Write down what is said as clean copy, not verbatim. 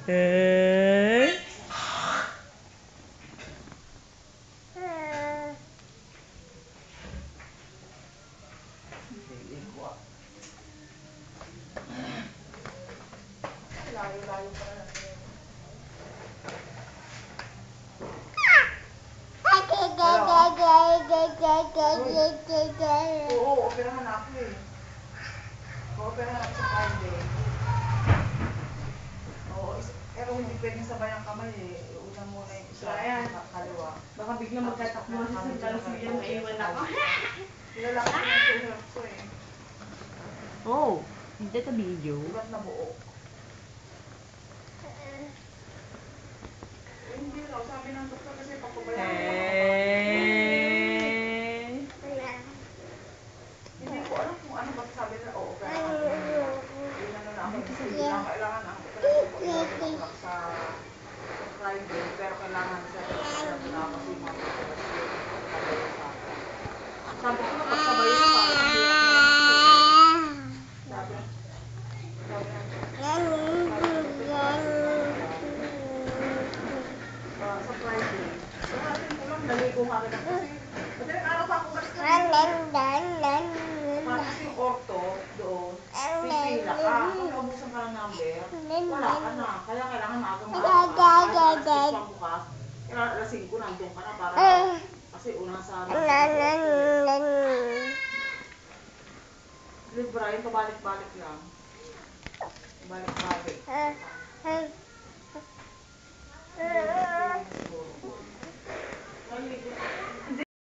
Eh? Layo-layo pa na natin. Oo, operahan ako eh. Operahan ako sa Friday. Oo, pero hindi pwedeng sabay ang kamay eh. Una muna yung isa, kaliwa. Baka biglang magtatakbo sa Santa Lucia, maiwan ako. Nilalaki ko yung tuhod ko eh. Oh, hindi ito video. Ba't nabuo? Hindi raw, sabi ng doktor kasi papabayaan ko hindi ko alam kung ano basta sabi nila, oo, operahan ko muna. Inano na ako, hindi na kailangan ang operasyon ko ilabot sa Friday, pero kailangan sa operasyon ako kasi yung mga operasyon pagkabayo sa akin. Sabi ko na pagkabayo sa parang ang hirap naman ako. Sabi ng sa Friday. Karating ko lang, naligo nga agad ako kasi madaling araw pa ako basta kasi yung orto doon, pipila ka. Kung naubusan ka ng number, wala ka na. Kaya kailangan maagang maaga ka. Kahit alas 10 pang bukas, kailangan alas 5 nandun ka na para kasi unang sa Libra, yung pabalik-balik lang. Balik-balik. Hindi na siguro. Naligo.